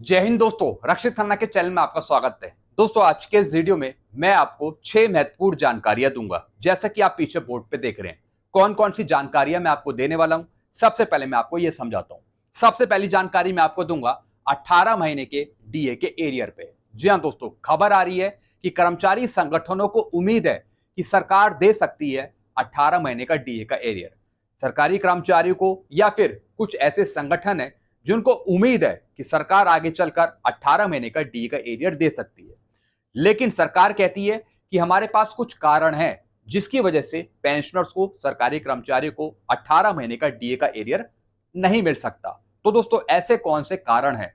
जय हिंद दोस्तों, रक्षित खन्ना के चैनल में आपका स्वागत है। दोस्तों, आज के इस वीडियो में मैं आपको 6 महत्वपूर्ण जानकारियां दूंगा। जैसा कि आप पीछे बोर्ड पे देख रहे हैं, कौन कौन सी जानकारियां मैं आपको देने वाला हूं। सबसे पहले मैं आपको यह समझाता हूं। सबसे पहली जानकारी मैं आपको दूंगा 18 महीने के डीए के एरियर पे। जी हाँ दोस्तों, खबर आ रही है कि कर्मचारी संगठनों को उम्मीद है कि सरकार दे सकती है 18 महीने का डीए का एरियर। सरकारी कर्मचारियों को या फिर कुछ ऐसे संगठन है जिनको उम्मीद है कि सरकार आगे चलकर 18 महीने का डी का एरियर दे सकती है। लेकिन सरकार कहती है कि हमारे पास कुछ कारण है जिसकी वजह से पेंशनर्स को, सरकारी कर्मचारियों को 18 महीने का डीए का एरियर नहीं मिल सकता। तो दोस्तों, ऐसे कौन से कारण हैं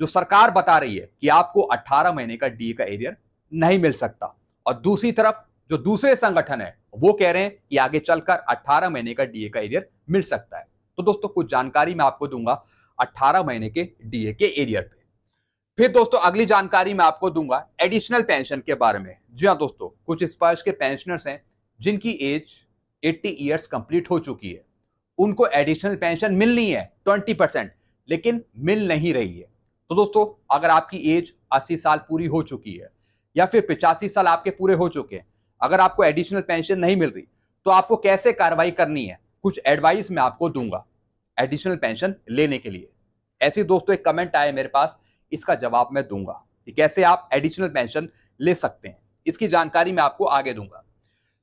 जो सरकार बता रही है कि आपको 18 महीने का डीए का एरियर नहीं मिल सकता, और दूसरी तरफ जो दूसरे संगठन है वो कह रहे हैं कि आगे चलकर 18 महीने का डीए का एरियर मिल सकता है। तो दोस्तों, कुछ जानकारी मैं आपको दूंगा 18 महीने के डीए के एरियर पे। फिर दोस्तों, अगली जानकारी मैं आपको दूंगा एडिशनल पेंशन के बारे में। जी हाँ दोस्तों, कुछ स्पर्श के पेंशनर्स हैं जिनकी एज 80 ईयर्स कंप्लीट हो चुकी है। उनको एडिशनल पेंशन मिलनी है 20%, लेकिन मिल नहीं रही है। तो दोस्तों, अगर आपकी एज 80 साल पूरी हो चुकी है या फिर 85 साल आपके पूरे हो चुके हैं, अगर आपको एडिशनल पेंशन नहीं मिल रही तो आपको कैसे कार्रवाई करनी है, कुछ एडवाइस मैं आपको दूंगा एडिशनल पेंशन लेने के लिए। ऐसे दोस्तों एक कमेंट आया मेरे पास, इसका जवाब मैं दूंगा कि कैसे आप एडिशनल पेंशन ले सकते हैं। इसकी जानकारी मैं आपको आगे दूंगा।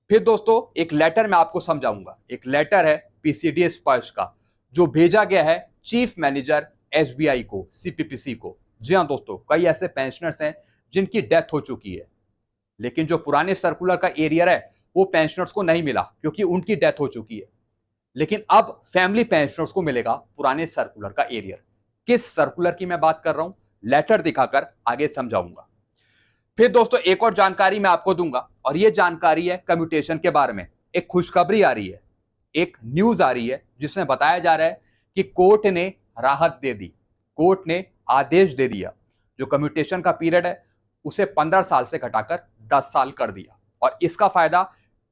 फिर दोस्तों, एक लेटर मैं आपको समझाऊंगा। एक लेटर है पीसीडी स्पर्श का, जो भेजा गया है चीफ मैनेजर एसबीआई को, सीपीपीसी को। जी हाँ दोस्तों, कई ऐसे पेंशनर्स हैं जिनकी डेथ हो चुकी है, लेकिन जो पुराने सर्कुलर का एरियर है वो पेंशनर्स को नहीं मिला क्योंकि उनकी डेथ हो चुकी है। लेकिन अब फैमिली पेंशनर्स को मिलेगा पुराने सर्कुलर का एरियर। किस सर्कुलर की मैं बात कर रहा हूं, लेटर दिखाकर आगे समझाऊंगा। फिर दोस्तों, एक और जानकारी मैं आपको दूंगा, और यह जानकारी है कम्यूटेशन के बारे में। एक खुशखबरी आ रही है, एक न्यूज आ रही है जिसमें बताया जा रहा है कि कोर्ट ने राहत दे दी, कोर्ट ने आदेश दे दिया। जो कम्यूटेशन का पीरियड है उसे 15 साल से घटाकर 10 साल कर दिया, और इसका फायदा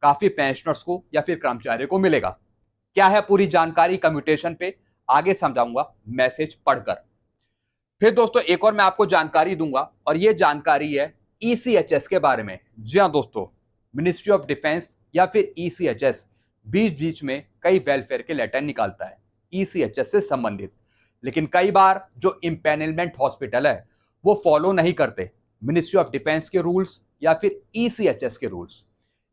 काफी पेंशनर्स को या फिर कर्मचारियों को मिलेगा। क्या है पूरी जानकारी कम्यूटेशन पे, आगे समझाऊंगा मैसेज पढ़कर। फिर दोस्तों, एक और मैं आपको जानकारी दूंगा, और ये जानकारी है ईसीएचएस के बारे में। जी हाँ दोस्तों, मिनिस्ट्री ऑफ डिफेंस या फिर ईसीएचएस बीच बीच में कई वेलफेयर के लेटर निकालता है ईसीएचएस से संबंधित। लेकिन कई बार जो इंपैनलमेंट हॉस्पिटल है वो फॉलो नहीं करते मिनिस्ट्री ऑफ डिफेंस के रूल्स या फिर ईसीएचएस के रूल्स।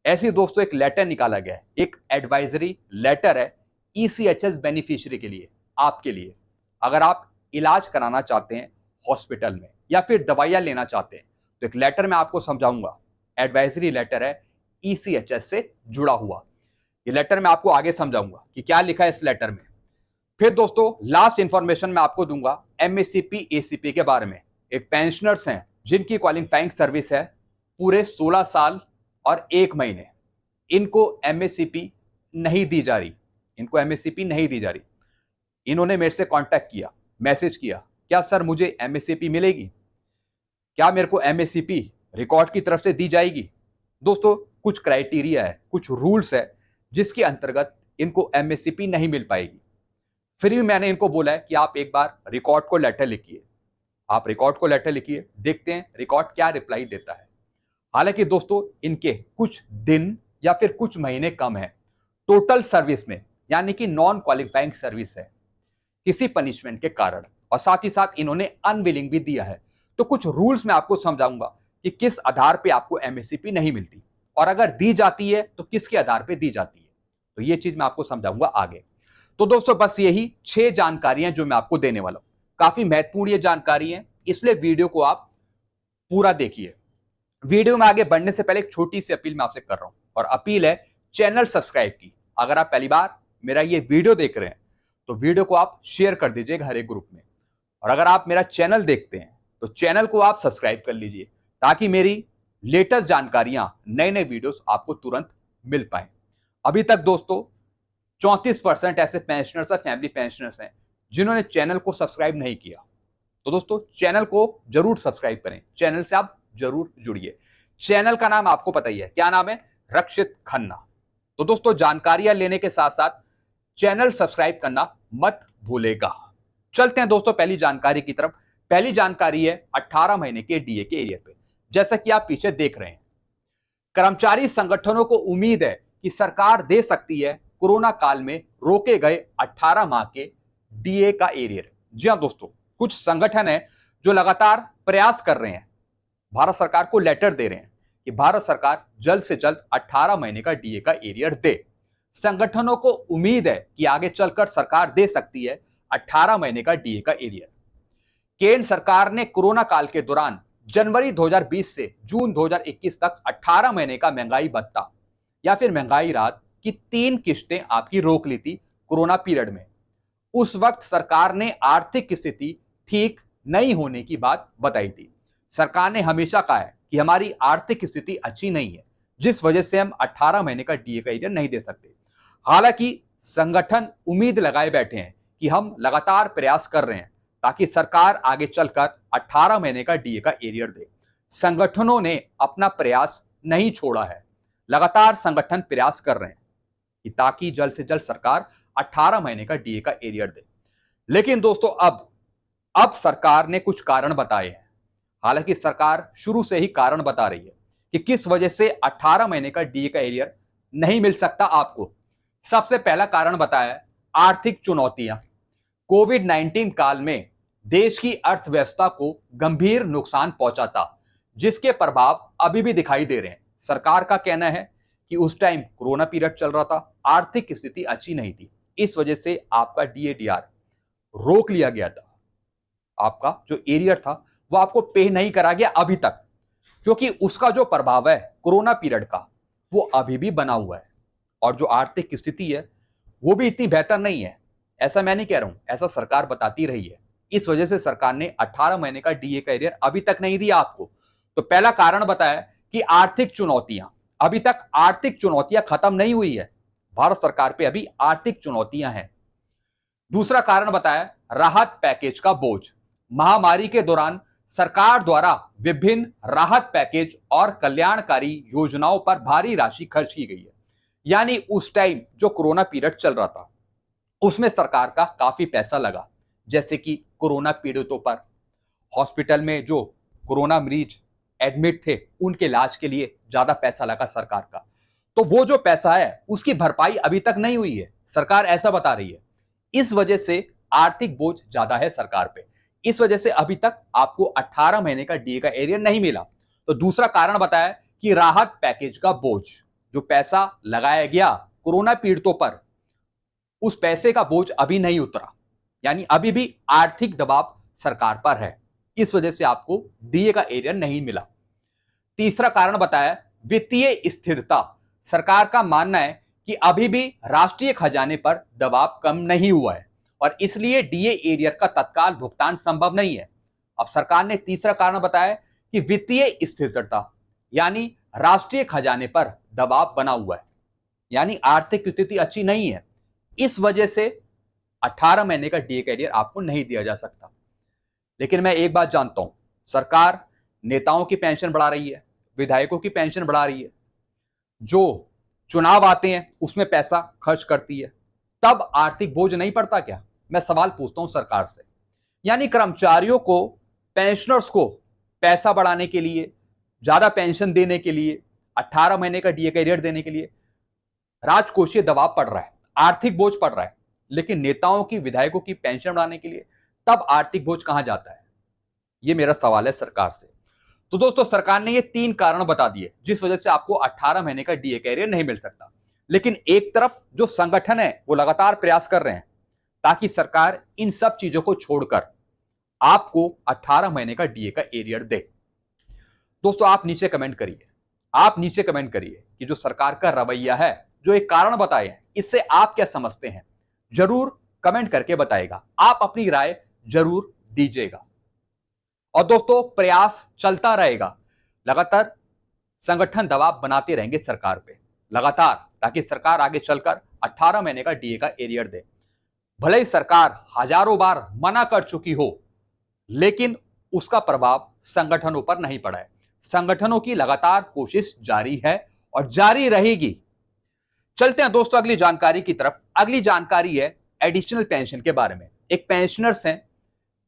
ऐसे दोस्तों एक लेटर निकाला गया है, एक एडवाइजरी लेटर है ईसीएचएस बेनिफिशियरी के लिए, आपके लिए। अगर आप इलाज कराना चाहते हैं हॉस्पिटल में या फिर दवाइयां लेना चाहते हैं, तो एक लेटर मैं आपको समझाऊंगा। एडवाइजरी लेटर है ईसीएचएस से जुड़ा हुआ। ये लेटर मैं आपको आगे समझाऊंगा कि क्या लिखा है इस लेटर में। फिर दोस्तों, लास्ट इंफॉर्मेशन मैं आपको दूंगा एमएससीपी एसीपी के बारे में। एक पेंशनर्स हैं जिनकी क्वालिफाइंग सर्विस है पूरे 16 साल और 1 महीने, इनको एमएससीपी नहीं दी जा रही, इनको एमएससीपी नहीं दी जा रही। इन्होंने मेरे से कांटेक्ट किया, मैसेज किया, क्या सर मुझे एमएससीपी मिलेगी, क्या मेरे को एमएससीपी रिकॉर्ड की तरफ से दी जाएगी। दोस्तों, कुछ क्राइटेरिया है, कुछ रूल्स है जिसके अंतर्गत इनको एमएससीपी नहीं मिल पाएगी। फिर भी मैंने इनको बोला है कि आप एक बार रिकॉर्ड को लेटर लिखिए, आप रिकॉर्ड को लेटर लिखिए, देखते हैं रिकॉर्ड क्या रिप्लाई देता है। हालांकि दोस्तों, इनके कुछ दिन या फिर कुछ महीने कम है टोटल सर्विस में, यानी कि नॉन क्वालिफाइंग सर्विस है किसी पनिशमेंट के कारण, और साथ ही साथ इन्होंने अनविलिंग भी दिया है। तो कुछ रूल्स मैं आपको समझाऊंगा कि किस आधार पे आपको एमएससीपी नहीं मिलती, और अगर दी जाती है तो किसके आधार पे दी जाती है। तो ये चीज मैं आपको समझाऊंगा आगे। तो दोस्तों, बस यही 6 जानकारियां जो मैं आपको देने वाला हूं। काफी महत्वपूर्ण ये जानकारी है, इसलिए वीडियो को आप पूरा देखिए। वीडियो में आगे बढ़ने से पहले एक छोटी सी अपील मैं आपसे कर रहा हूं, और अपील है चैनल सब्सक्राइब की। अगर आप पहली बार मेरा ये वीडियो देख रहे हैं तो वीडियो को आप शेयर कर दीजिएगा हर एक ग्रुप में, और अगर आप मेरा चैनल देखते हैं तो चैनल को आप सब्सक्राइब कर लीजिए, ताकि मेरी लेटेस्ट जानकारियां, नए नए वीडियोस आपको तुरंत मिल पाए। अभी तक दोस्तों 34% ऐसे पेंशनर्स और फैमिली पेंशनर्स हैं जिन्होंने चैनल को सब्सक्राइब नहीं किया। तो दोस्तों, चैनल को जरूर सब्सक्राइब करें, चैनल से आप जरूर जुड़िए। चैनल का नाम आपको पता ही है, क्या नाम है, रक्षित खन्ना। तो दोस्तों, जानकारियां लेने के साथ साथ चैनल सब्सक्राइब करना मत भूलेगा। चलते हैं दोस्तों पहली जानकारी की तरफ। पहली जानकारी है 18 महीने के डीए के एरियर पे। जैसा कि आप पीछे देख रहे हैं, कर्मचारी संगठनों को उम्मीद है कि सरकार दे सकती है कोरोना काल में रोके गए 18 माह के डीए का एरियर। जी हां दोस्तों, कुछ संगठन है जो लगातार प्रयास कर रहे हैं, भारत सरकार को लेटर दे रहे हैं कि भारत सरकार जल्द से जल्द 18 महीने का डीए का एरियर दे। संगठनों को उम्मीद है कि आगे चलकर सरकार दे सकती है 18 महीने का डीए का एरियर। केंद्र सरकार ने कोरोना काल के दौरान जनवरी 2020 से जून 2021 तक 18 महीने का महंगाई भत्ता या फिर महंगाई राहत की 3 किस्तें आपकी रोक ली थी कोरोना पीरियड में। उस वक्त सरकार ने आर्थिक स्थिति ठीक नहीं होने की बात बताई थी। सरकार ने हमेशा कहा है कि हमारी आर्थिक स्थिति अच्छी नहीं है, जिस वजह से हम 18 महीने का डीए का एरियर नहीं दे सकते। हालांकि संगठन उम्मीद लगाए बैठे हैं कि हम लगातार प्रयास कर रहे हैं ताकि सरकार आगे चलकर 18 महीने का डीए का एरियर दे। संगठनों ने अपना प्रयास नहीं छोड़ा है, लगातार संगठन प्रयास कर रहे हैं कि ताकि जल्द से जल्द सरकार 18 महीने का डीए का एरियर दे। लेकिन दोस्तों अब सरकार ने कुछ कारण बताए हैं। हालांकि सरकार शुरू से ही कारण बता रही है कि किस वजह से 18 महीने का डीए का एरियर नहीं मिल सकता आपको। सबसे पहला कारण बताया है आर्थिक चुनौतियां। कोविड-19 काल में देश की अर्थव्यवस्था को गंभीर नुकसान पहुंचा था, जिसके प्रभाव अभी भी दिखाई दे रहे हैं। सरकार का कहना है कि उस टाइम कोरोना पीरियड चल रहा था, आर्थिक स्थिति अच्छी नहीं थी, इस वजह से आपका डीएडीआर रोक लिया गया था। आपका जो एरियर था वो आपको पे नहीं करा गया अभी तक, क्योंकि उसका जो प्रभाव है कोरोना पीरियड का वो अभी भी बना हुआ है और जो आर्थिक स्थिति है वो भी इतनी बेहतर नहीं है। ऐसा मैं नहीं कह रहा हूं, ऐसा सरकार बताती रही है। इस वजह से सरकार ने 18 महीने का डीए का एरियर अभी तक नहीं दिया आपको। तो पहला कारण बताया कि आर्थिक चुनौतियां, अभी तक आर्थिक चुनौतियां खत्म नहीं हुई है, भारत सरकार पे अभी आर्थिक चुनौतियां हैं। दूसरा कारण बताया राहत पैकेज का बोझ। महामारी के दौरान सरकार द्वारा विभिन्न राहत पैकेज और कल्याणकारी योजनाओं पर भारी राशि खर्च की गई है। यानी उस टाइम जो कोरोना पीरियड चल रहा था उसमें सरकार का काफी पैसा लगा, जैसे कि कोरोना पीड़ितों पर, हॉस्पिटल में जो कोरोना मरीज एडमिट थे उनके इलाज के लिए ज्यादा पैसा लगा सरकार का। तो वो जो पैसा है उसकी भरपाई अभी तक नहीं हुई है, सरकार ऐसा बता रही है। इस वजह से आर्थिक बोझ ज्यादा है सरकार पे, इस वजह से अभी तक आपको 18 महीने का डीए का एरियर नहीं मिला। तो दूसरा कारण बताया कि राहत पैकेज का बोझ, जो पैसा लगाया गया कोरोना पीड़ितों पर, उस पैसे का बोझ अभी नहीं उतरा, यानी अभी भी आर्थिक दबाव सरकार पर है, इस वजह से आपको डीए का एरियर नहीं मिला। तीसरा कारण बताया वित्तीय स्थिरता। सरकार का मानना है कि अभी भी राष्ट्रीय खजाने पर दबाव कम नहीं हुआ है और इसलिए डीए एरियर का तत्काल भुगतान संभव नहीं है। अब सरकार ने तीसरा कारण बताया कि वित्तीय स्थिरता, यानी राष्ट्रीय खजाने पर दबाव बना हुआ है, यानी आर्थिक स्थिति अच्छी नहीं है, इस वजह से 18 महीने का डीए एरियर आपको नहीं दिया जा सकता। लेकिन मैं एक बात जानता हूं, सरकार नेताओं की पेंशन बढ़ा रही है, विधायकों की पेंशन बढ़ा रही है, जो चुनाव आते हैं उसमें पैसा खर्च करती है, तब आर्थिक बोझ नहीं पड़ता क्या? मैं सवाल पूछता हूं सरकार से। यानी कर्मचारियों को, पेंशनर्स को पैसा बढ़ाने के लिए, ज्यादा पेंशन देने के लिए, 18 महीने का डीए एरियर देने के लिए राजकोषीय दबाव पड़ रहा है, आर्थिक बोझ पड़ रहा है, लेकिन नेताओं की, विधायकों की पेंशन बढ़ाने के लिए तब आर्थिक बोझ कहां जाता है? ये मेरा सवाल है सरकार से। तो दोस्तों, सरकार ने ये 3 कारण बता दिए जिस वजह से आपको 18 महीने का डीए एरियर नहीं मिल सकता। लेकिन एक तरफ जो संगठन है वो लगातार प्रयास कर रहे हैं ताकि सरकार इन सब चीजों को छोड़कर आपको 18 महीने का डीए का एरियर दे। दोस्तों, आप नीचे कमेंट करिए कि जो सरकार का रवैया है, जो एक कारण बताए हैं, इससे आप क्या समझते हैं? जरूर कमेंट करके बताइएगा, आप अपनी राय जरूर दीजिएगा। और दोस्तों, प्रयास चलता रहेगा, लगातार संगठन दबाव बनाते रहेंगे सरकार पे लगातार, ताकि सरकार आगे चलकर 18 महीने का डीए का एरियर दे। भले ही सरकार हजारों बार मना कर चुकी हो, लेकिन उसका प्रभाव संगठनों पर नहीं पड़ा है। संगठनों की लगातार कोशिश जारी है और जारी रहेगी। चलते हैं दोस्तों अगली जानकारी की तरफ। अगली जानकारी है एडिशनल पेंशन के बारे में। एक पेंशनर्स हैं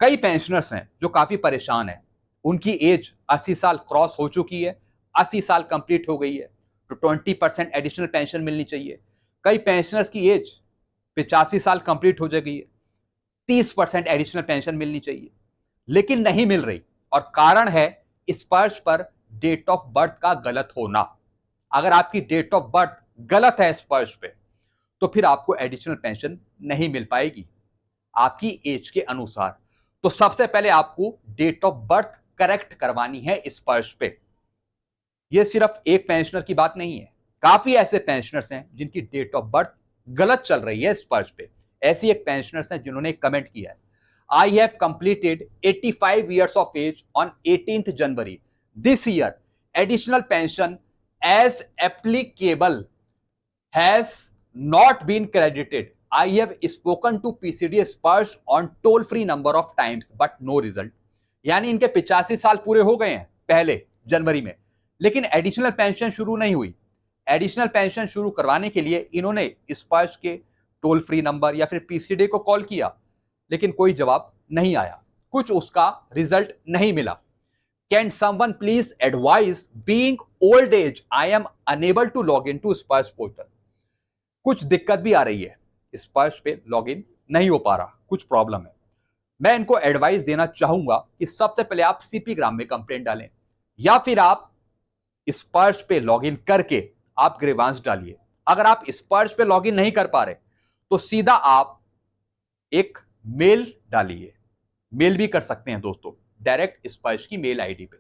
कई पेंशनर्स हैं जो काफी परेशान हैं, उनकी एज 80 साल क्रॉस हो चुकी है, 80 साल कंप्लीट हो गई है, तो 20% एडिशनल पेंशन मिलनी चाहिए। कई पेंशनर्स की एज 85 साल कंप्लीट हो गई है, 30% एडिशनल पेंशन मिलनी चाहिए, लेकिन नहीं मिल रही। और कारण है स्पर्श पर डेट ऑफ बर्थ का गलत होना। अगर आपकी डेट ऑफ बर्थ गलत है स्पर्श पे, तो फिर आपको एडिशनल पेंशन नहीं मिल पाएगी आपकी एज के अनुसार। तो सबसे पहले आपको डेट ऑफ बर्थ करेक्ट करवानी है स्पर्श पे। यह सिर्फ एक पेंशनर की बात नहीं है, काफी ऐसे पेंशनर्स हैं जिनकी डेट ऑफ बर्थ गलत चल रही है स्पर्श पे। ऐसी एक पेंशनर्स हैं जिन्होंने कमेंट किया है, I have completed 85 years of age on 18th January. This year, additional pension as applicable has not been credited. I have spoken to PCD Sparsh on toll-free number of times, but no result. यानी इनके 85 साल पूरे हो गए हैं पहले जनवरी में, लेकिन एडिशनल पेंशन शुरू नहीं हुई। एडिशनल पेंशन शुरू करवाने के लिए इन्होंने स्पर्श के टोल फ्री नंबर या फिर पीसीडी को कॉल किया, लेकिन कोई जवाब नहीं आया, कुछ उसका रिजल्ट नहीं मिला। Can someone please advise, being old age I am unable to log in to Sparsh portal. कुछ दिक्कत भी आ रही है, स्पर्श पे लॉग इन नहीं हो पा रहा, कुछ प्रॉब्लम है। मैं इनको एडवाइस देना चाहूंगा कि सबसे पहले आप सीपी ग्राम में कंप्लेंट डालें, या फिर आप स्पर्श पे लॉग इन करके आप ग्रीवांस डालिए। अगर आप स्पर्श पे लॉग इन नहीं कर पा रहे तो सीधा आप एक मेल डालिए, मेल भी कर सकते हैं दोस्तों, डायरेक्ट स्पर्श की मेल आईडी पे,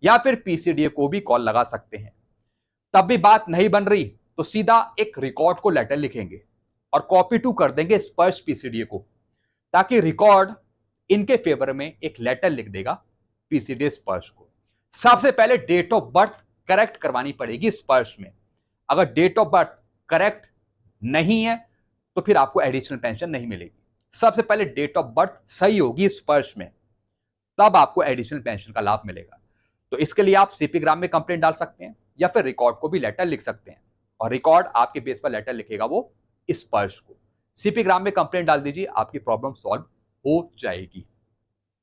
या फिर पीसीडीए को भी कॉल लगा सकते हैं। तब भी बात नहीं बन रही तो सीधा एक रिकॉर्ड को लेटर लिखेंगे और कॉपी टू कर देंगे स्पर्श पीसीडीए को, ताकि रिकॉर्ड इनके फेवर में एक लेटर लिख देगा पीसीडीए स्पर्श को। सबसे पहले डेट ऑफ बर्थ करेक्ट करवानी पड़ेगी स्पर्श में। अगर डेट ऑफ बर्थ करेक्ट नहीं है तो फिर आपको एडिशनल पेंशन नहीं मिलेगी। सबसे पहले डेट ऑफ बर्थ सही होगी स्पर्श में, तब आपको एडिशनल पेंशन का लाभ मिलेगा। तो इसके लिए आप सीपी ग्राम में कंप्लेंट डाल सकते हैं, या फिर रिकॉर्ड को भी लेटर लिख सकते हैं, और रिकॉर्ड आपके बेस पर लेटर लिखेगा वो स्पर्श को। सीपी ग्राम में कंप्लेंट डाल दीजिए, आपकी प्रॉब्लम सॉल्व हो जाएगी।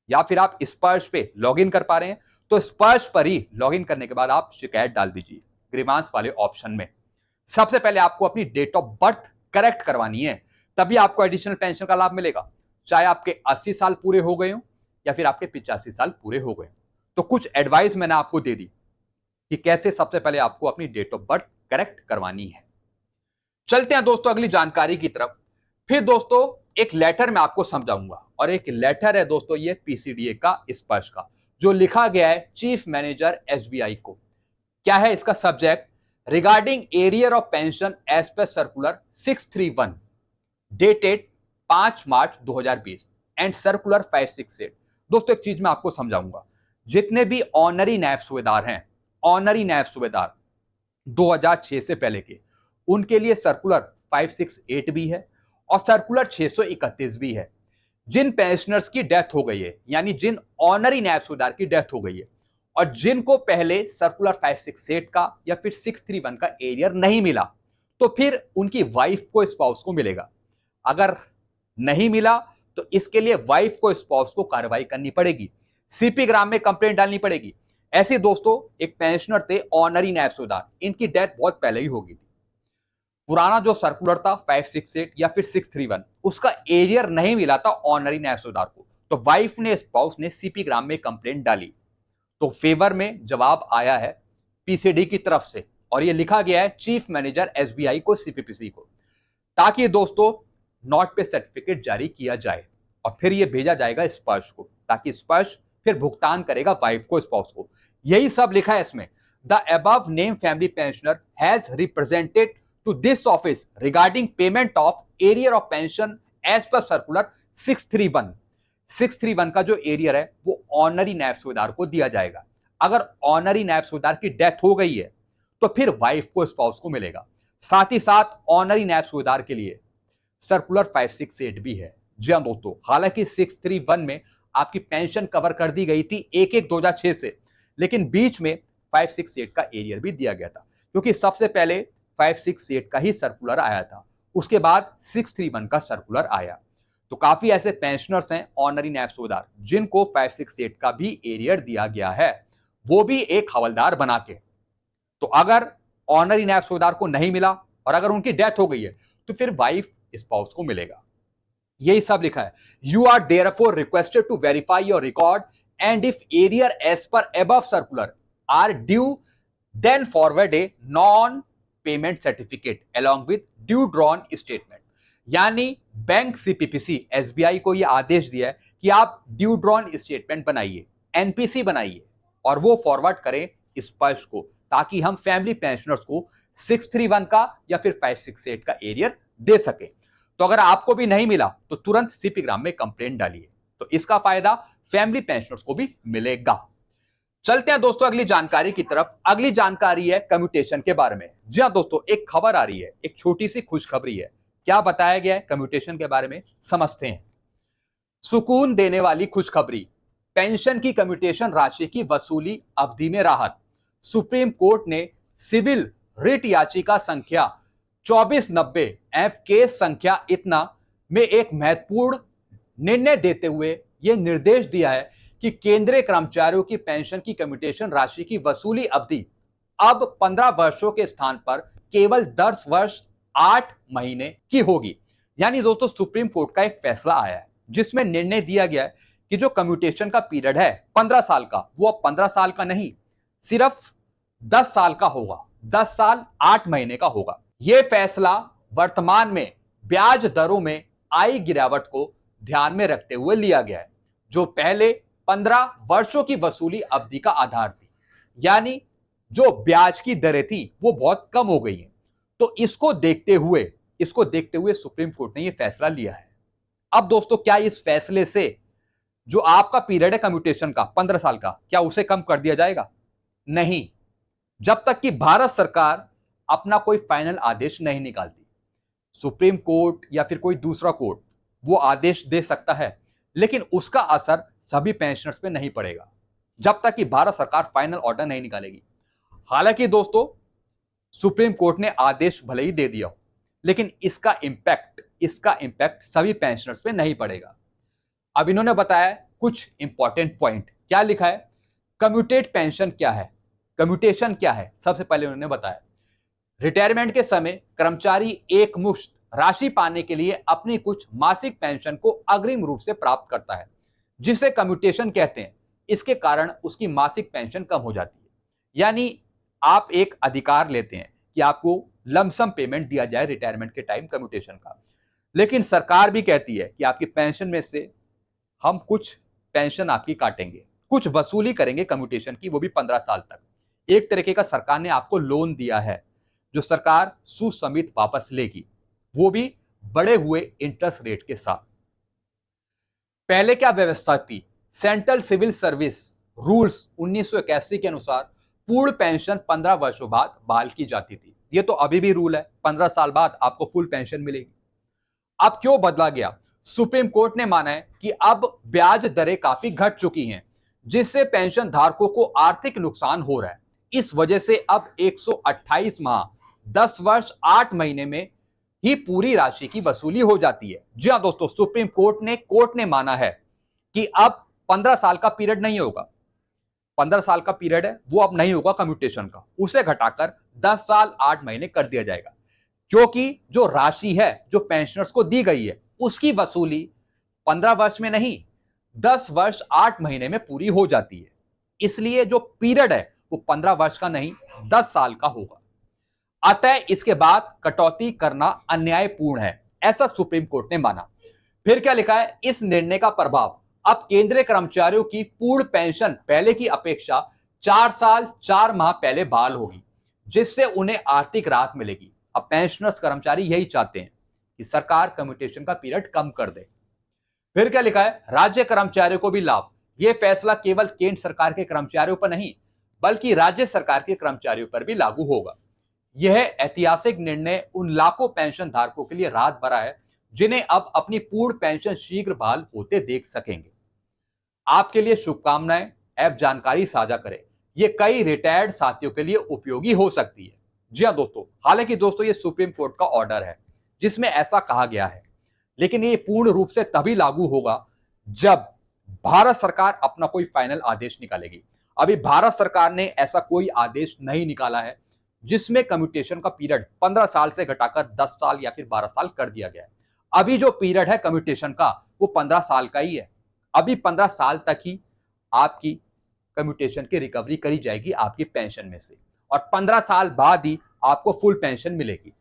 या फिर आप स्पर्श पे लॉग इन कर पा रहे हैं तो स्पर्श पर ही लॉग इन करने के बाद आप शिकायत डाल दीजिए ग्रीवांस वाले ऑप्शन में। सबसे पहले आपको अपनी डेट ऑफ बर्थ करेक्ट करवानी है, तभी आपको एडिशनल पेंशन का लाभ मिलेगा, चाहे आपके 80 साल पूरे हो गए हो या फिर आपके 85 साल पूरे हो गए। तो कुछ एडवाइस मैंने आपको दे दी कि कैसे सबसे पहले आपको अपनी डेट ऑफ बर्थ करेक्ट करवानी है। चलते हैं दोस्तों अगली जानकारी की तरफ। फिर दोस्तों एक लेटर मैं आपको समझाऊंगा, और एक लेटर है दोस्तों ये पीसीडीए का स्पर्श का, जो लिखा गया है चीफ मैनेजर एसबीआई को। क्या है इसका subject? Regarding arrear of pension as per circular 631 dated 5 March 2020 and circular 568। दोस्तों एक चीज मैं आपको समझाऊंगा, जितने भी ऑनरी नैब सूबेदार हैं, ऑनरी नैब सूबेदार 2006 से पहले के, उनके लिए सर्कुलर 568 भी है और सर्कुलर 631 भी है। जिन पेंशनर्स की डेथ हो गई है, यानी जिन ऑनरी नैब सूबेदार की डेथ हो गई है और जिनको पहले सर्कुलर 568 का या फिर 631 का एरियर नहीं मिला, तो फिर उनकी वाइफ को स्पाउस को मिलेगा। अगर नहीं मिला तो इसके लिए वाइफ को स्पाउस को कार्रवाई करनी पड़ेगी, सीपी ग्राम में कंप्लेंट डालनी पड़ेगी। ऐसे दोस्तों एक पेंशनर थे ऑनरी नैब सूबेदार, इनकी डेथ बहुत पहले ही हो गई थी। पुराना जो सर्कुलर था 568 या फिर 631, उसका एरियर नहीं मिला था ऑनरी नैब सूबेदार को, तो वाइफ ने स्पाउस ने सीपी ग्राम में कंप्लेंट डाली, तो फेवर में जवाब आया है पीसीडी की तरफ से, और ये लिखा गया है चीफ मैनेजर एसबीआई को, सीपीपीसी को, ताकि दोस्तों नॉट पे सर्टिफिकेट जारी किया जाए और फिर ये भेजा जाएगा स्पर्श को, ताकि स्पर्श फिर भुगतान करेगा वाइफ को, स्पाउस को। यही सब लिखा है इसमें। The above name family pensioner has represented to this office regarding payment of arrear of pension as per circular 631। 631 का जो एरियर है वो ऑनरी नैब सूबेदार को दिया जाएगा। अगर ऑनरी नैब सूबेदार की डेथ हो गई है तो फिर वाइफ को, स्पाउस को मिलेगा। साथ ही साथ ऑनरी नैब सूबेदार के लिए सर्कुलर 568 भी है। जी हाँ दोस्तों, हालांकि 631 में आपकी पेंशन कवर कर दी गई थी 1/1/2006 से, लेकिन बीच में 568 का एरियर भी दिया गया था, क्योंकि सबसे पहले 568 का ही सर्कुलर आया था, उसके बाद 631 का सर्कुलर आया। तो काफी ऐसे पेंशनर्स हैं ऑनरी नैब सूबेदार जिनको 568 का भी एरियर दिया गया है, वो भी एक हवलदार बना के। तो अगर ऑनरी नैब सूबेदार को नहीं मिला और अगर उनकी डेथ हो गई है तो फिर वाइफ स्पाउस को मिलेगा। यही सब लिखा है। You are therefore requested to verify your record and if arrear as per above circular are due then forward a non payment certificate along with due drawn statement. यानी बैंक सीपीपीसी एसबीआई को यह आदेश दिया है कि आप due drawn statement बनाइए, NPC बनाइए और वो फॉरवर्ड करें स्पर्श को, ताकि हम फैमिली पेंशनर्स को 631 का या फिर 568 का एरियर दे सके। तो अगर आपको भी नहीं मिला तो तुरंत सीपीग्राम में कंप्लेंट डालिए, तो इसका फायदा फैमिली पेंशनर्स को भी मिलेगा। चलते हैं दोस्तों अगली जानकारी की तरफ। अगली जानकारी है कम्यूटेशन के बारे में। जी हाँ दोस्तों, एक खबर आ रही है, एक छोटी सी खुशखबरी है। क्या बताया गया है कम्यूटेशन के बारे में, समझते हैं। सुकून देने वाली खुशखबरी, पेंशन की कम्यूटेशन राशि की वसूली अवधि में राहत। सुप्रीम कोर्ट ने सिविल रिट याचिका संख्या 2490 एफ केस संख्या इतना में एक महत्वपूर्ण निर्णय देते हुए यह निर्देश दिया है कि केंद्रीय कर्मचारियों की पेंशन की कम्यूटेशन राशि की वसूली अवधि अब 15 वर्षों के स्थान पर केवल 10 वर्ष 8 महीने की होगी। यानी दोस्तों सुप्रीम कोर्ट का एक फैसला आया है जिसमें निर्णय दिया गया है कि जो कम्यूटेशन का पीरियड है 15 साल का, वो अब 15 साल का नहीं, सिर्फ 10 साल का होगा, 10 साल 8 महीने का होगा। यह फैसला वर्तमान में ब्याज दरों में आई गिरावट को ध्यान में रखते हुए लिया गया है, जो पहले 15 वर्षों की वसूली अवधि का आधार थी। यानी जो ब्याज की दरें थी वो बहुत कम हो गई हैं। तो इसको देखते हुए सुप्रीम कोर्ट ने यह फैसला लिया है। अब दोस्तों क्या इस फैसले से जो आपका पीरियड है कम्यूटेशन का 15 साल का, क्या उसे कम कर दिया जाएगा? नहीं, जब तक कि भारत सरकार अपना कोई फाइनल आदेश नहीं निकालती। सुप्रीम कोर्ट या फिर कोई दूसरा कोर्ट वो आदेश दे सकता है, लेकिन उसका असर सभी पेंशनर्स पे नहीं पड़ेगा जब तक कि भारत सरकार फाइनल ऑर्डर नहीं निकालेगी। हालांकि दोस्तों सुप्रीम कोर्ट ने आदेश भले ही दे दिया हो, लेकिन इसका इंपैक्ट सभी पेंशनर्स पे नहीं पड़ेगा। अब इन्होंने बताया कुछ इंपॉर्टेंट पॉइंट। क्या लिखा है? कम्यूटेड पेंशन क्या है, कम्यूटेशन क्या है। सबसे पहले उन्होंने बताया रिटायरमेंट के समय कर्मचारी एक मुश्त राशि पाने के लिए अपनी कुछ मासिक पेंशन को अग्रिम रूप से प्राप्त करता है, जिसे कम्यूटेशन कहते हैं। इसके कारण उसकी मासिक पेंशन कम हो जाती है। यानी आप एक अधिकार लेते हैं कि आपको लमसम पेमेंट दिया जाए रिटायरमेंट के टाइम कम्यूटेशन का, लेकिन सरकार भी कहती है कि आपकी पेंशन में से हम कुछ पेंशन आपकी काटेंगे, कुछ वसूली करेंगे कम्यूटेशन की, वो भी 15 साल तक। एक तरीके का सरकार ने आपको लोन दिया है जो सरकार सुसमित वापस लेगी, वो भी बढ़े हुए इंटरेस्ट रेट के साथ। पहले क्या व्यवस्था थी? सेंट्रल सिविल सर्विस रूल्स 1981 के अनुसार पूर्ण पेंशन 15 वर्षों बाद बहाल की जाती थी। ये तो अभी भी रूल है, 15 साल बाद आपको फुल पेंशन मिलेगी। अब क्यों बदला गया? सुप्रीम कोर्ट ने माना है कि अब ब्याज दरें काफी घट चुकी हैं, जिससे पेंशन धारकों को आर्थिक नुकसान हो रहा है। इस वजह से अब 128 माह 10 वर्ष 8 महीने में ही पूरी राशि की वसूली हो जाती है। जी हाँ दोस्तों, सुप्रीम कोर्ट ने माना है कि अब 15 साल का पीरियड नहीं होगा, 15 साल का पीरियड है वो अब नहीं होगा कम्यूटेशन का, उसे घटाकर 10 साल 8 महीने कर दिया जाएगा। क्योंकि जो राशि है जो पेंशनर्स को दी गई है उसकी वसूली 15 वर्ष में नहीं 10 वर्ष 8 महीने में पूरी हो जाती है। इसलिए जो पीरियड है वो 15 वर्ष का नहीं 10 साल का होगा। अतः इसके बाद कटौती करना अन्यायपूर्ण है, ऐसा सुप्रीम कोर्ट ने माना। फिर क्या लिखा है? इस निर्णय का प्रभाव अब केंद्रीय कर्मचारियों की पूर्ण पेंशन पहले की अपेक्षा 4 साल 4 माह पहले बहाल होगी, जिससे उन्हें आर्थिक राहत मिलेगी। अब पेंशनर्स कर्मचारी यही चाहते हैं कि सरकार कम्यूटेशन का पीरियड कम कर दे। फिर क्या लिखा है? राज्य कर्मचारियों को भी लाभ। यह फैसला केवल केंद्र सरकार के कर्मचारियों पर नहीं बल्कि राज्य सरकार के कर्मचारियों पर भी लागू होगा। यह ऐतिहासिक निर्णय उन लाखों पेंशन धारकों के लिए राहत भरा है जिन्हें अब अपनी पूर्ण पेंशन शीघ्र बहाल होते देख सकेंगे। आपके लिए शुभकामनाएं। ऐप जानकारी साझा करें, यह कई रिटायर्ड साथियों के लिए उपयोगी हो सकती है। जी हाँ दोस्तों, हालांकि दोस्तों ये सुप्रीम कोर्ट का ऑर्डर है जिसमें ऐसा कहा गया है लेकिन ये पूर्ण रूप से तभी लागू होगा जब भारत सरकार अपना कोई फाइनल आदेश निकालेगी। अभी भारत सरकार ने ऐसा कोई आदेश नहीं निकाला है जिसमें कम्यूटेशन का पीरियड 15 साल से घटाकर 10 साल या फिर 12 साल कर दिया गया है। अभी जो पीरियड है कम्यूटेशन का वो 15 साल का ही है। अभी 15 साल तक ही आपकी कम्यूटेशन की रिकवरी करी जाएगी आपकी पेंशन में से, और 15 साल बाद ही आपको फुल पेंशन मिलेगी।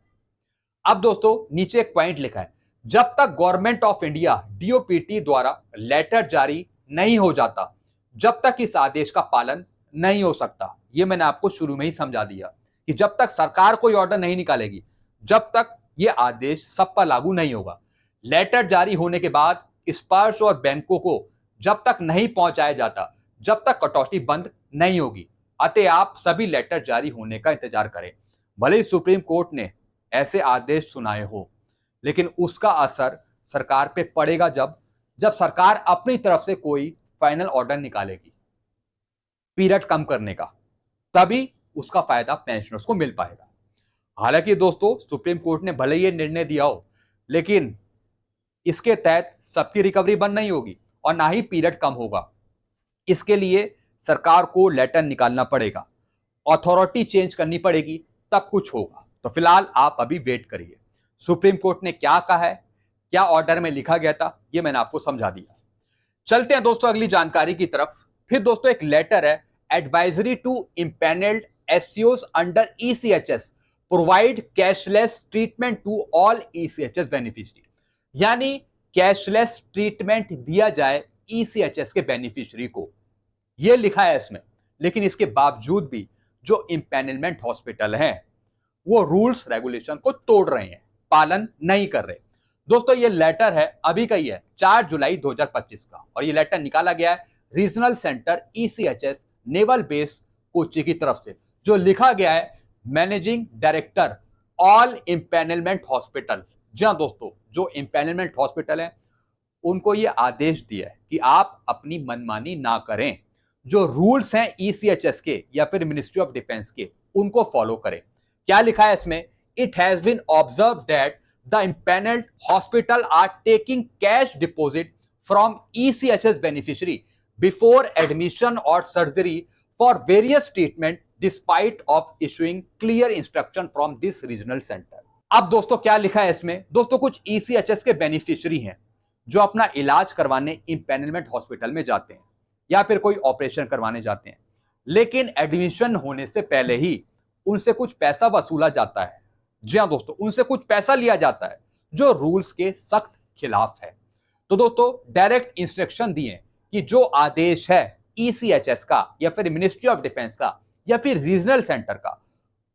अब दोस्तों नीचे एक पॉइंट लिखा है, जब तक गवर्नमेंट ऑफ इंडिया डीओपीटी द्वारा लेटर जारी नहीं हो जाता, जब तक इस आदेश का पालन नहीं हो सकता। ये मैंने आपको शुरू में ही समझा दिया कि जब तक सरकार कोई ऑर्डर नहीं निकालेगी, जब तक ये आदेश सब पर लागू नहीं होगा। लेटर जारी होने के बाद स्पर्श और बैंकों को जब तक नहीं पहुंचाया जाता, जब तक कटौती बंद नहीं होगी। अतः आप सभी लेटर जारी होने का इंतजार करें। भले ही सुप्रीम कोर्ट ने ऐसे आदेश सुनाए हो, लेकिन उसका असर सरकार पे पड़ेगा जब सरकार अपनी तरफ से कोई फाइनल ऑर्डर निकालेगी पीरियड कम करने का, तभी उसका फायदा पेंशनर्स को मिल पाएगा। हालांकि दोस्तों सुप्रीम कोर्ट ने भले ये निर्णय दिया हो, लेकिन इसके तहत सबकी रिकवरी बंद नहीं होगी और ना ही पीरियड कम होगा। इसके लिए सरकार को लेटर निकालना पड़ेगा, अथॉरिटी चेंज करनी पड़ेगी, तब कुछ होगा। तो फिलहाल आप अभी वेट करिए। सुप्रीम कोर्ट ने क्या कहा है, क्या ऑर्डर में लिखा गया था, ये मैंने आपको समझा दिया। चलते हैं दोस्तों अगली जानकारी की तरफ। फिर दोस्तों एक लेटर है, एडवाइजरी टू इम्पैनल्ड एससीओज under ECHS provide cashless treatment to all ECHS beneficiary, यानी कैशलेस ट्रीटमेंट दिया जाए ईसीएचएस के बेनिफिशियरी को, यह लिखा है इसमें। लेकिन इसके बावजूद भी जो इम्पैनलमेंट हॉस्पिटल हैं वो रूल्स रेगुलेशन को तोड़ रहे हैं, पालन नहीं कर रहे। दोस्तों ये लेटर है अभी का ही है, 4 जुलाई 2025 का, और ये लेटर निकाला गया है regional centre ECHS naval base Kochi की तरफ से, जो लिखा गया है managing director all empanelment hospital. जी हाँ दोस्तों, जो इम्पैनलमेंट हॉस्पिटल है उनको ये आदेश दिया है कि आप अपनी मनमानी ना करें, जो रूल्स हैं ईसीएचएस के या फिर मिनिस्ट्री ऑफ डिफेंस के, उनको फॉलो करें। क्या लिखा है इसमें, it has been observe that the empanelled hospital are taking cash deposit from ECHS beneficiary before admission और surgery for various treatment despite of issuing clear instruction from this regional centre. अब दोस्तों क्या लिखा है इसमें, दोस्तों कुछ ईसीएचएस के बेनिफिशियरी हैं जो अपना इलाज करवाने इम्पैनलमेंट हॉस्पिटल में जाते हैं या फिर कोई ऑपरेशन करवाने जाते हैं, लेकिन एडमिशन होने से पहले ही उनसे कुछ पैसा वसूला जाता है। जी हाँ दोस्तों, उनसे कुछ पैसा लिया जाता है जो रूल्स के सख्त खिलाफ है। तो दोस्तों डायरेक्ट इंस्ट्रक्शन दिए कि जो आदेश है ईसीएचएस का या फिर मिनिस्ट्री ऑफ डिफेंस का या फिर रीजनल सेंटर का,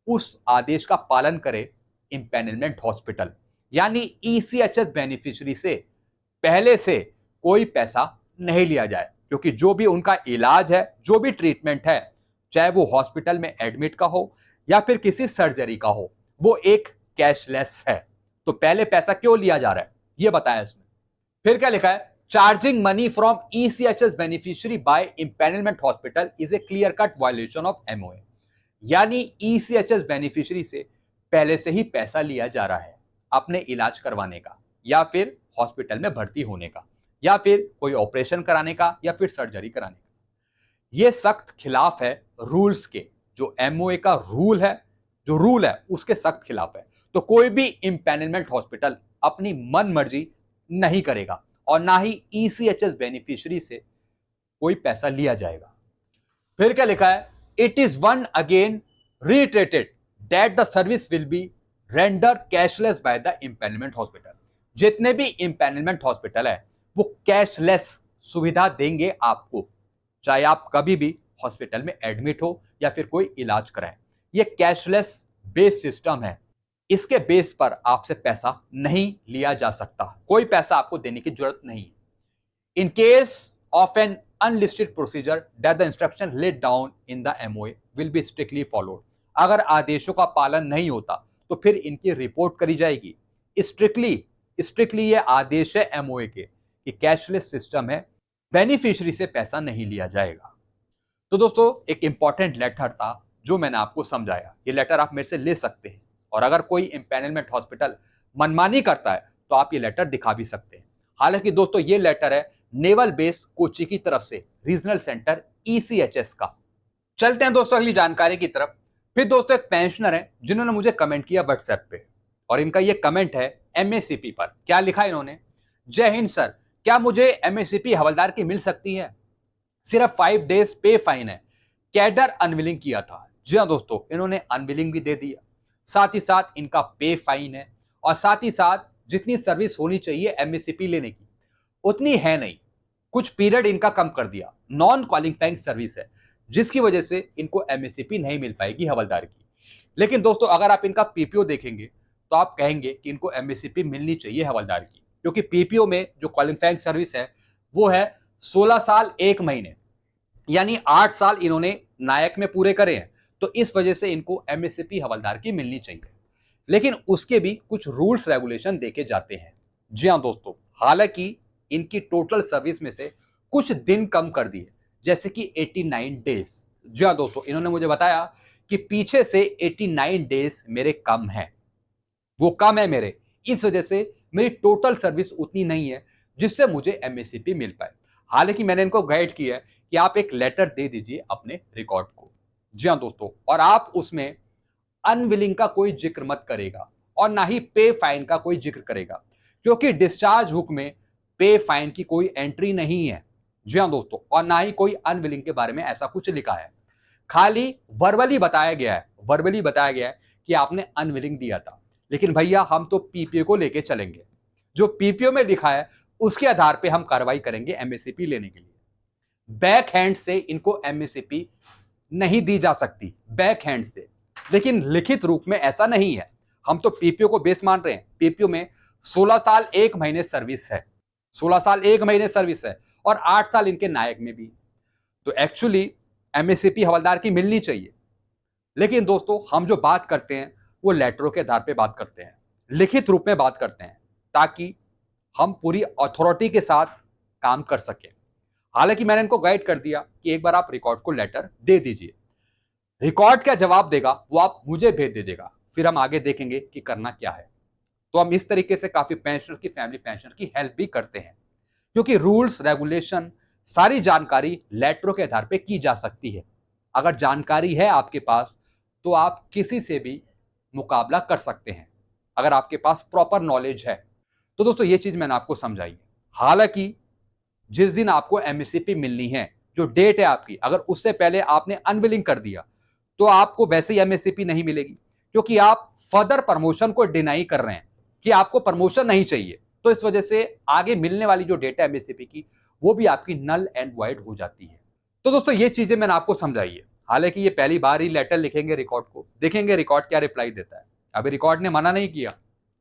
उस आदेश का पालन करे इम्पैनलमेंट हॉस्पिटल, यानी ईसीएचएस बेनिफिशियरी से पहले से कोई पैसा नहीं लिया जाए, क्योंकि जो भी उनका इलाज है, जो भी ट्रीटमेंट है, चाहे वो हॉस्पिटल में एडमिट का हो या फिर किसी सर्जरी का हो, वो एक कैशलेस है। तो पहले पैसा क्यों लिया जा रहा है ये बताया इसमें। फिर क्या लिखा है, charging money from ECHS beneficiary by empanelment hospital is a clear cut violation of MOA, यानी ईसीएचएस बेनिफिशियरी से पहले से ही पैसा लिया जा रहा है अपने इलाज करवाने का या फिर हॉस्पिटल में भर्ती होने का या फिर कोई ऑपरेशन कराने का या फिर सर्जरी कराने का। यह सख्त खिलाफ है रूल्स के, जो एमओए का रूल है, जो रूल है उसके सख्त खिलाफ है। तो कोई भी इम्पैनलमेंट हॉस्पिटल अपनी मन मर्जी नहीं करेगा और ना ही ईसीएचएस बेनिफिशियरी से कोई पैसा लिया जाएगा। फिर क्या लिखा है, it is one again reiterated that the service will be rendered cashless by the empanelment hospital. जितने भी इम्पैनलमेंट हॉस्पिटल है वो कैशलेस सुविधा देंगे आपको, चाहे आप कभी भी हॉस्पिटल में एडमिट हो या फिर कोई इलाज कराएं। ये कैशलेस बेस सिस्टम है, इसके बेस पर आपसे पैसा नहीं लिया जा सकता, कोई पैसा आपको देने की जरूरत नहीं। In case of an unlisted procedure that the instruction laid down in the MOA will be strictly followed. अगर आदेशों का पालन नहीं होता तो फिर इनकी रिपोर्ट करी जाएगी। स्ट्रिक्टली ये आदेश है एमओए के कि कैशलेस सिस्टम है, बेनिफिशियरी से पैसा नहीं लिया जाएगा। तो दोस्तों एक इंपॉर्टेंट लेटर था जो मैंने आपको समझाया, ये लेटर आप मेरे से ले सकते हैं, और अगर कोई इम्पैनलमेंट हॉस्पिटल मनमानी करता है तो आप ये लेटर दिखा भी सकते हैं। हालांकि दोस्तों ये लेटर है नेवल बेस कोची की तरफ से रीजनल सेंटर ECHS का। चलते हैं दोस्तों अगली जानकारी की तरफ। फिर दोस्तों एक पेंशनर है जिन्होंने मुझे कमेंट किया व्हाट्सएप पे, और इनका ये कमेंट है MACP पर। क्या लिखा इन्होंने? जय हिंद सर, क्या मुझे MACP हवलदार की मिल सकती है? सिर्फ 5 डेज पे फाइन है, कैडर अनविलिंग किया था। जी हाँ दोस्तों, इन्होंने अनविलिंग भी दे दिया, साथ ही साथ इनका पे फाइन है, और साथ ही साथ जितनी सर्विस होनी चाहिए MACP लेने की उतनी है नहीं, कुछ पीरियड इनका कम कर दिया। नॉन क्वालिफाइंग सर्विस है जिसकी वजह से इनको MACP नहीं मिल पाएगी हवलदार की। लेकिन दोस्तों अगर आप इनका PPO देखेंगे तो आप कहेंगे कि इनको MACP मिलनी चाहिए हवलदार की, क्योंकि PPO में जो क्वालिफाइंग सर्विस है वो है 16 साल 1 महीने, यानी 8 साल इन्होंने नायक में पूरे करे हैं, तो इस वजह से इनको MACP हवलदार की मिलनी चाहिए। लेकिन उसके भी कुछ रूल्स रेगुलेशन देखे जाते हैं। जी हाँ दोस्तों, हालांकि इनकी टोटल सर्विस में से कुछ दिन कम कर दिए, जैसे कि 89 डेज। जी हाँ दोस्तों, इन्होंने मुझे बताया कि पीछे से 89 डेज मेरे कम है, वो कम है मेरे, इस वजह से मेरी टोटल सर्विस उतनी नहीं है जिससे मुझे MACP मिल पाए। हालांकि मैंने इनको गाइड किया है कि आप एक लेटर दे दीजिए अपने रिकॉर्ड को। जी हाँ दोस्तों, और आप उसमें अनविलिंग का कोई जिक्र मत करेगा और ना ही पे फाइन का कोई जिक्र करेगा, क्योंकि डिस्चार्ज हुक में पे फाइन की कोई एंट्री नहीं है। जी हाँ दोस्तों, और ना ही कोई अनविलिंग के बारे में ऐसा कुछ लिखा है। खाली वर्बली बताया गया है कि आपने अनविलिंग दिया था। लेकिन भैया हम तो PPO को लेके चलेंगे, जो PPO में लिखा है उसके आधार पे हम कार्रवाई करेंगे MACP लेने के लिए। बैक हैंड से इनको MACP नहीं दी जा सकती, बैक हैंड से। लेकिन लिखित रूप में ऐसा नहीं है। हम तो PPO को बेस मान रहे हैं। PPO में 16 साल 1 महीने सर्विस है, 16 साल 1 महीने सर्विस है, और 8 साल इनके नायक में भी। तो एक्चुअली MACP हवलदार की मिलनी चाहिए। लेकिन दोस्तों हम जो बात करते हैं वो लेटरों के आधार पे बात करते हैं, लिखित रूप में बात करते हैं, ताकि हम पूरी अथॉरिटी के साथ काम कर सकें। हालांकि मैंने इनको गाइड कर दिया कि एक बार आप रिकॉर्ड को लेटर दे दीजिए, रिकॉर्ड क्या जवाब देगा वो आप मुझे भेज दीजिएगा, फिर हम आगे देखेंगे कि करना क्या है। तो हम इस तरीके से काफी पेंशनर की, फैमिली पेंशनर की हेल्प भी करते हैं, क्योंकि रूल्स रेगुलेशन सारी जानकारी लेटरों के आधार पे की जा सकती है। अगर जानकारी है आपके पास तो आप किसी से भी मुकाबला कर सकते हैं, अगर आपके पास प्रॉपर नॉलेज है। तो दोस्तों ये चीज मैंने आपको समझाई है। हालांकि जिस दिन आपको MACP मिलनी है, जो डेट है आपकी, अगर उससे पहले आपने अनविलिंग कर दिया तो आपको वैसे ही MACP नहीं मिलेगी, क्योंकि आप फर्दर प्रमोशन को डिनाई कर रहे हैं कि आपको प्रमोशन नहीं चाहिए। तो इस वजह से आगे मिलने वाली जो डेट है MACP की, वो भी आपकी नल एंड वॉइड हो जाती है। तो दोस्तों ये चीजें मैंने आपको समझाई है। हालांकि ये पहली बार ही लेटर लिखेंगे रिकॉर्ड को, देखेंगे रिकॉर्ड क्या रिप्लाई देता है। अभी रिकॉर्ड ने मना नहीं किया,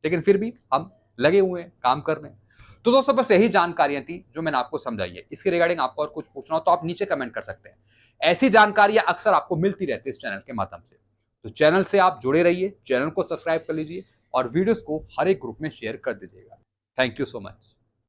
लेकिन फिर भी हम लगे हुए हैं काम करने। तो दोस्तों बस यही जानकारियां थी जो मैंने आपको समझाई है। इसके रिगार्डिंग आपको और कुछ पूछना हो तो आप नीचे कमेंट कर सकते हैं। ऐसी जानकारियां अक्सर आपको मिलती रहती है इस चैनल के माध्यम से। तो चैनल से आप जुड़े रहिए, चैनल को सब्सक्राइब कर लीजिए और वीडियोस को हर एक ग्रुप में शेयर कर दीजिएगा। Thank you so much.